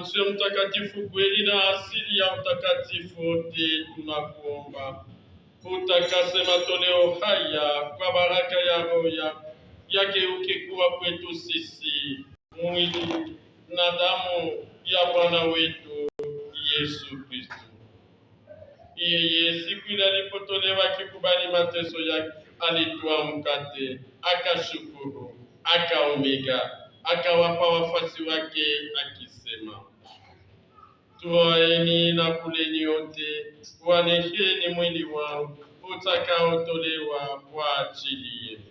Mzee mtakatifu kweli na asili ya utakatifu wote, tunakuomba utakase matoleo haya kwa baraka ya Roho yageuke kuwa kwetu sisi mwili na damu ya Bwana wetu Yesu Kristo. Yeye siku ile alipotolewa akikubali mateso yake, alitwaa mkate, akashukuru, akaumega, akawapa wafuasi wake akisema, twaeni na kuleni wote, kwani hii ni mwili wangu utakaotolewa kwa ajili yenu.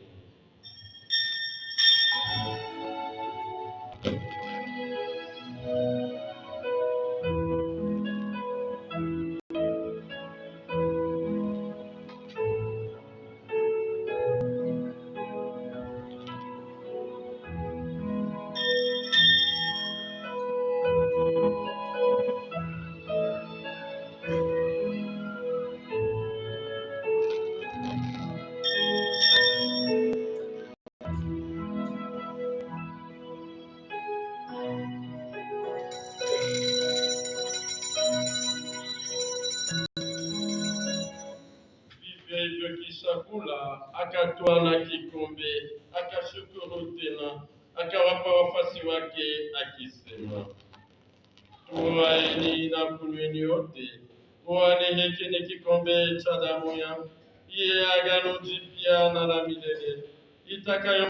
Hivyo kisha kula, akatwaa na kikombe, akashukuru tena, akawapa wafuasi wake akisema, twaeni na kunyweni wote, kwani hiki ni kikombe cha damu yangu, ya agano jipya na la milele, itakayo